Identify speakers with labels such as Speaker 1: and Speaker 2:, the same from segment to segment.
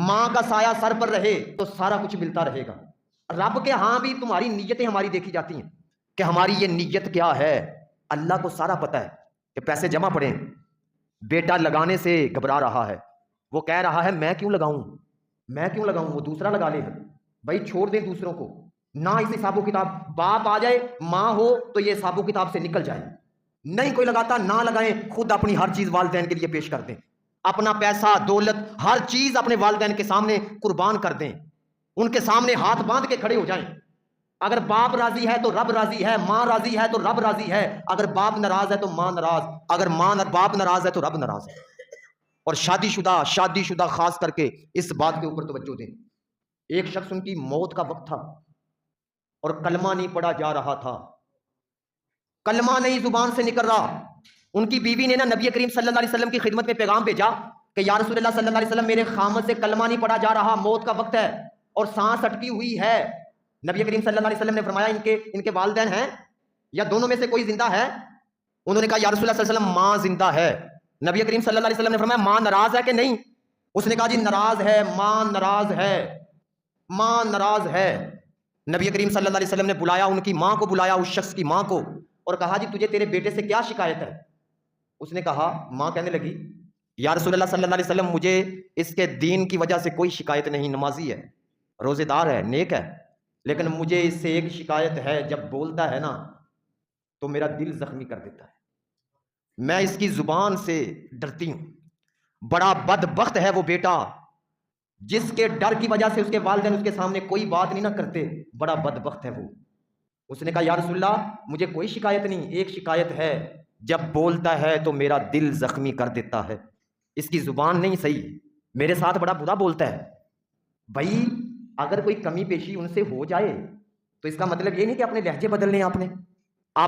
Speaker 1: ماں کا سایہ سر پر رہے تو سارا کچھ ملتا رہے گا۔ رب کے ہاں بھی تمہاری نیتیں ہماری دیکھی جاتی ہیں کہ ہماری یہ نیت کیا ہے۔ اللہ کو سارا پتہ ہے کہ پیسے جمع پڑے، بیٹا لگانے سے گھبرا رہا ہے، وہ کہہ رہا ہے میں کیوں لگاؤں، میں کیوں لگاؤں، وہ دوسرا لگا لے۔ بھائی چھوڑ دیں دوسروں کو، نہ اس حساب و کتاب، باپ آ جائے ماں ہو تو یہ حساب و کتاب سے نکل جائے۔ نہیں کوئی لگاتا نہ لگائیں، خود اپنی ہر چیز والدین کے لیے پیش کر دیں، اپنا پیسہ دولت ہر چیز اپنے والدین کے سامنے قربان کر دیں، ان کے سامنے ہاتھ باندھ کے کھڑے ہو جائیں۔ اگر باپ راضی ہے تو رب راضی ہے، ماں راضی ہے تو رب راضی ہے، اگر باپ ناراض ہے تو ماں ناراض، اگر باپ ناراض ہے تو رب ناراض ہے۔ اور شادی شدہ خاص کر کے اس بات کے اوپر توجہ دیں۔ ایک شخص ان کی موت کا وقت تھا اور کلمہ نہیں پڑھا جا رہا تھا، کلمہ نہیں زبان سے نکل رہا۔ ان کی بیوی نے نبی کریم صلی اللہ علیہ وسلم کی خدمت میں پیغام بھیجا کہ یا رسول اللہ صلی اللہ علیہ وسلم، میرے خامد سے کلمہ نہیں پڑھا جا رہا، موت کا وقت ہے اور سانس اٹکی ہوئی ہے۔ نبی کریم صلی اللہ علیہ وسلم نے فرمایا ان کے والدین ہیں یا دونوں میں سے کوئی زندہ ہے؟ انہوں نے کہا یا رسول اللہ صلی اللہ علیہ وسلم ماں زندہ ہے۔ نبی کریم صلی اللہ علیہ وسلم نے فرمایا ماں ناراض ہے کہ نہیں؟ اس نے کہا جی ناراض ہے، ماں ناراض ہے، ماں ناراض ہے۔ نبی کریم صلی اللہ علیہ وسلم نے بلایا، ان کی ماں کو بلایا، اس شخص کی ماں کو، اور کہا جی تجھے تیرے بیٹے سے کیا شکایت ہے؟ اس نے کہا، ماں کہنے لگی یا رسول اللہ صلی اللہ علیہ وسلم مجھے اس کے دین کی وجہ سے کوئی شکایت نہیں، نمازی ہے، روزے دار ہے، نیک ہے، لیکن مجھے اس سے ایک شکایت ہے، جب بولتا ہے نا تو میرا دل زخمی کر دیتا ہے، میں اس کی زبان سے ڈرتی ہوں۔ بڑا بدبخت ہے وہ بیٹا جس کے ڈر کی وجہ سے اس کے والدین اس کے سامنے کوئی بات نہیں نہ کرتے، بڑا بدبخت ہے وہ۔ اس نے کہا یا رسول اللہ مجھے کوئی شکایت نہیں، ایک شکایت ہے، جب بولتا ہے تو میرا دل زخمی کر دیتا ہے، اس کی زبان نہیں صحیح، میرے ساتھ بڑا برا بولتا ہے۔ بھائی اگر کوئی کمی پیشی ان سے ہو جائے تو اس کا مطلب یہ نہیں کہ اپنے لہجے بدلنے، آپ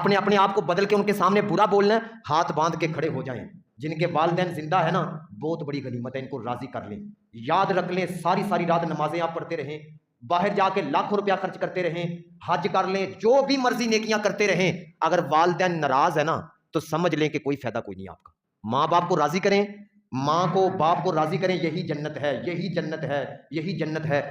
Speaker 1: نے اپنے آپ کو بدل کے ان کے سامنے برا بولنا ہے، ہاتھ باندھ کے کھڑے ہو جائیں۔ جن کے والدین زندہ ہے نا بہت بڑی غنیمت ہے، ان کو راضی کر لیں، یاد رکھ لیں، ساری رات نمازیں آپ پڑھتے رہیں، باہر جا کے لاکھوں روپیہ خرچ کرتے رہیں، حج کر لیں، جو بھی مرضی نیکیاں کرتے رہیں، اگر والدین ناراض ہے نا تو سمجھ لیں کہ کوئی فائدہ کوئی نہیں آپ کا۔ ماں باپ کو راضی کریں، ماں کو باپ کو راضی کریں، یہی جنت ہے، یہی جنت ہے، یہی جنت ہے۔